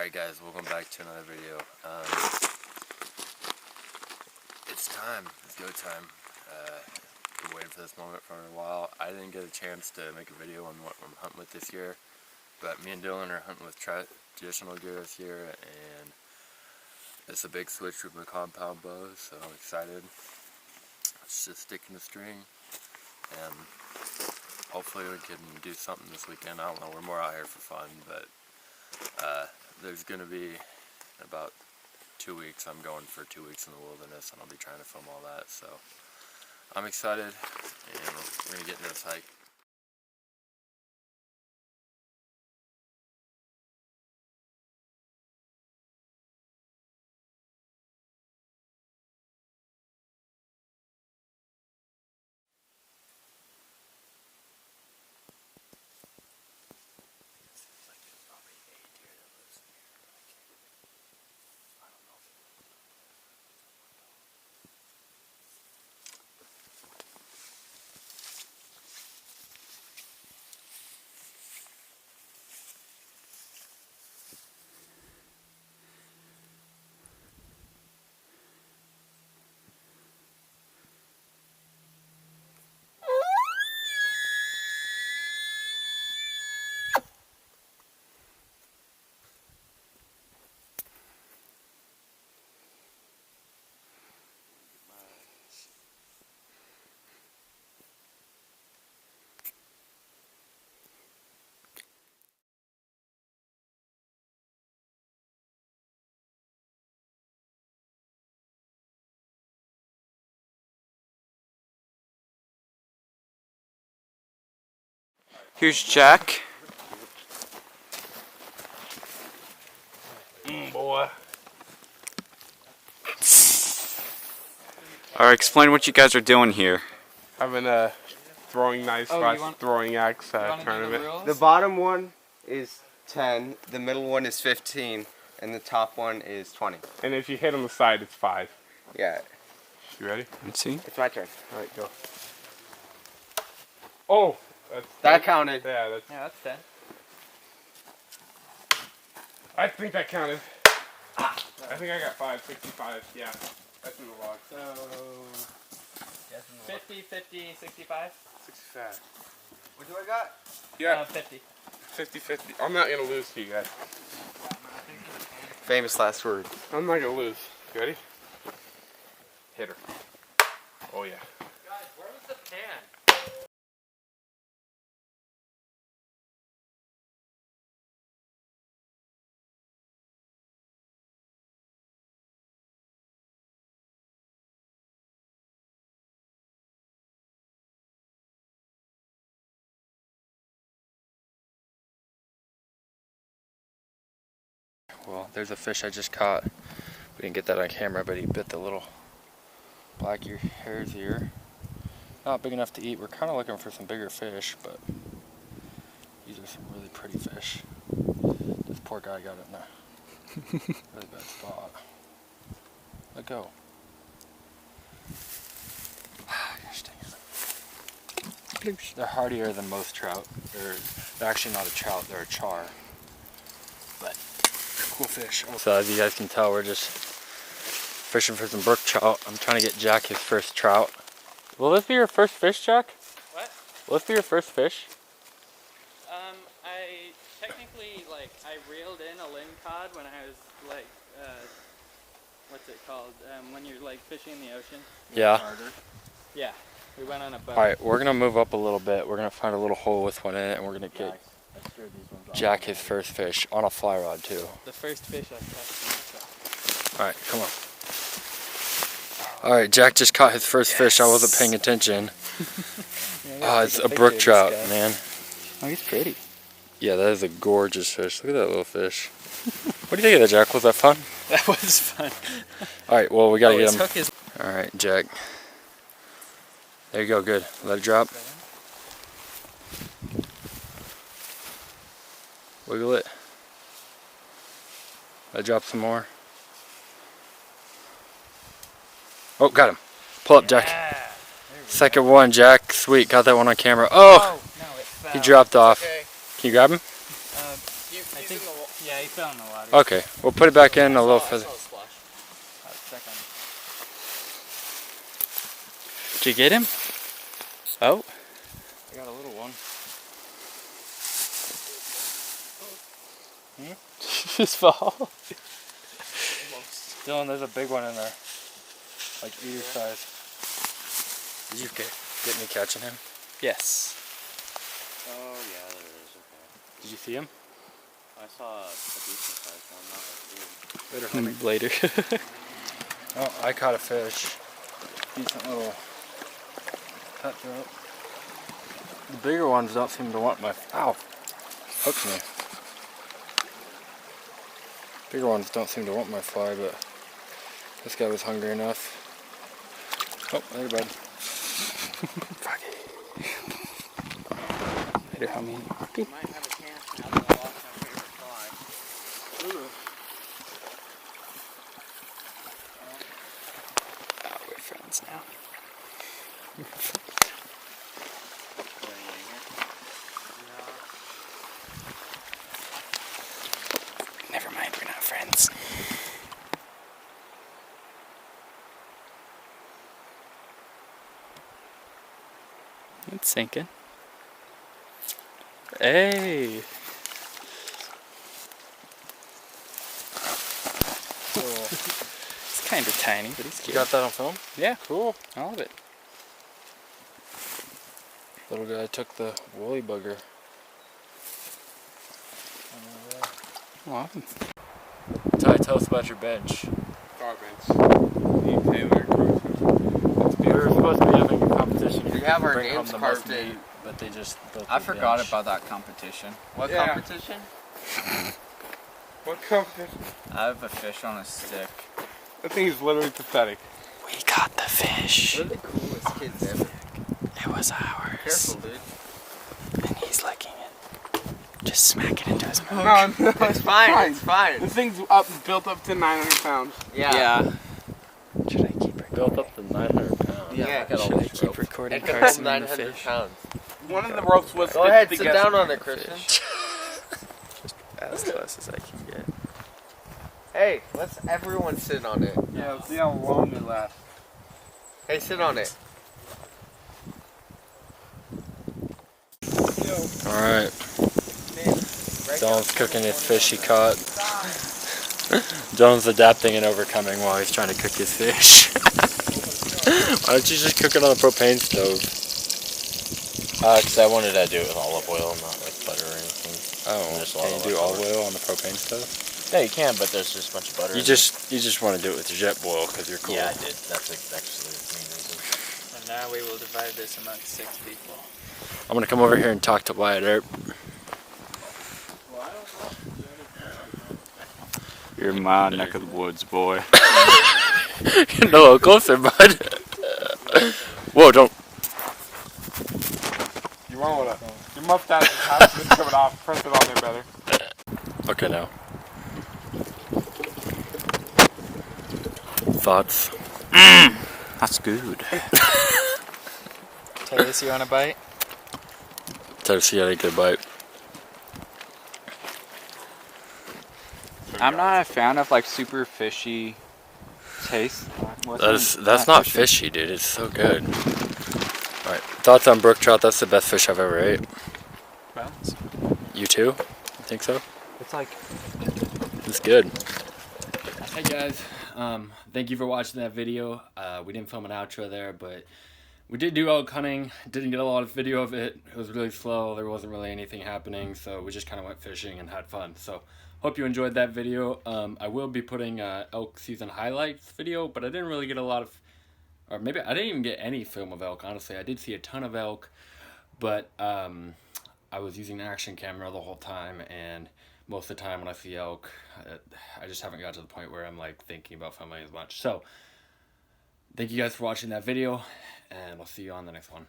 Alright guys, welcome back to another video. It's time. It's go time. Been waiting for this moment for a while. I didn't get a chance to make a video on what I'm hunting with this year, but me and Dylan are hunting with traditional gear this year, and it's a big switch with my compound bow, so I'm excited. It's just sticking the string, and hopefully we can do something this weekend. I don't know, we're more out here for fun, but there's going to be about 2 weeks. I'm going for 2 weeks in the wilderness, and I'll be trying to film all that, so I'm excited, and we're going to get into this hike. Here's Jack. Boy. Alright, explain what you guys are doing here. Having a throwing knife / throwing axe tournament. The bottom one is 10, the middle one is 15, and the top one is 20. And if you hit on the side, it's 5. Yeah. You ready? Let's see. It's my turn. Alright, go. Oh! That counted. Yeah, that's 10. I think that counted. I think I got 5, 65. Yeah, that's in the log. So 50, 50, 65? 65. What do I got? Yeah, 50. 50, 50. I'm not going to lose to you guys. Famous last word. I'm not going to lose. You ready? Hit her. Oh, yeah. Guys, where was the pan? Well, there's a fish I just caught. We didn't get that on camera, but he bit the little black hare's ear. Not big enough to eat. We're kind of looking for some bigger fish, but these are some really pretty fish. This poor guy got it in a really bad spot. Let go. Gosh dang it. They're hardier than most trout. They're actually not a trout, they're a char. But cool fish. So as you guys can tell, we're just fishing for some brook trout. I'm trying to get Jack his first trout. Will this be your first fish, Jack? What? Will this be your first fish? I technically, I reeled in a lingcod when I was, what's it called? When you're, fishing in the ocean. Yeah. Yeah. We went on a boat. Alright, we're going to move up a little bit. We're going to find a little hole with one in it, and we're going to get Jack his first fish on a fly rod, too. The first fish I caught myself. Alright, come on. Alright, Jack just caught his first fish. I wasn't paying attention. Oh, it's a brook trout, man. Oh, he's pretty. Yeah, that is a gorgeous fish. Look at that little fish. What do you think of that, Jack? Was that fun? That was fun. Alright, well, we gotta get his him. hook is... Alright, Jack. There you go, good. Let it drop. Wiggle it. Let it drop some more. Oh, got him. Pull up, Jack. Yeah. Second one, Jack. Sweet, got that one on camera. Oh! No, it fell. He dropped off. Okay. Can you grab him? Yeah, he fell in the water. body. Okay, we'll put it back in a little further. Splash. Second. Did you get him? Oh. I got a little one. Just fall. Dylan, there's a big one in there. Like ear size. Did you get me catching him? Yes. Oh yeah, there is. Okay. Did you see him? I saw a decent sized one, not like big. Later. Oh, I caught a fish. Decent little cutthroat. The bigger ones don't seem to want my. Ow! Hooked me. Bigger ones don't seem to want my fly, but this guy was hungry enough. Oh, there, bud. Later, homie. You might have a chance now that I lost my favorite fly. Oh, we're friends now. Never mind, we're not friends. It's sinking. Hey! It's kind of tiny, but he's You cute. got that on film? Yeah, Cool. all of it. Little guy took the woolly bugger. Wow. Ty, tell us about your bench. Car bench. We were supposed to be having a competition. We have our Bring home names the carved most in. meat, but they just built I the forgot bench. about that competition. What Yeah. competition? What competition? I have a fish on a stick. That thing is literally pathetic. We caught the fish. We're the coolest kids ever. It was ours. Careful, dude. And he's licking it. Just smack it into his mouth. No, It's fine. It's fine. This thing's built up to 900 pounds. Yeah. Should I keep recording? Built up to 900 pounds. Yeah. Look at all Should I this keep rope. recording It could hold Carson and the 900 fish? pounds. One of the ropes was. Go ahead, the sit guess- down on it, Christian. As close as I can get. Hey, let's everyone sit on it. Yeah, let's see how long they last. Hey, sit on it. Alright, Dylan's cooking his fish he caught. Dylan's adapting and overcoming while he's trying to cook his fish. Why don't you just cook it on a propane stove? Because I wanted to do it with olive oil, not like butter or anything. Oh, There's a lot can of you do olive leftovers. oil on the propane stove? Yeah, you can, but there's just a bunch of butter. You in just want to do it with jet boil because you're cool. there. Yeah, I did. That's actually the main reason. And now we will divide this amongst 6 people. I'm gonna come over here and talk to Wyatt Earp. You're in my neck of the woods, boy. Getting a little closer, bud. Whoa, don't. You want to. Your mustache is half been coming off. Press it on there better. Okay, now. Thoughts? That's good. Taylor, you want a bite? Try to see how they get a bite. I'm not a fan of like super fishy taste. That's not fishy, dude. It's so good. Alright, thoughts on brook trout? That's the best fish I've ever ate. You too? You think so? It's like It's good. Hey guys, thank you for watching that video. We didn't film an outro there, but we did do elk hunting. Didn't get a lot of video of it. It was really slow. There wasn't really anything happening, so we just kind of went fishing and had fun. So hope you enjoyed that video. I will be putting elk season highlights video, but I didn't really get a lot of, or maybe I didn't even get any film of elk, honestly. I did see a ton of elk, but I was using an action camera the whole time, and most of the time when I see elk, I just haven't got to the point where I'm like thinking about filming as much. So thank you guys for watching that video, and I'll see you on the next one.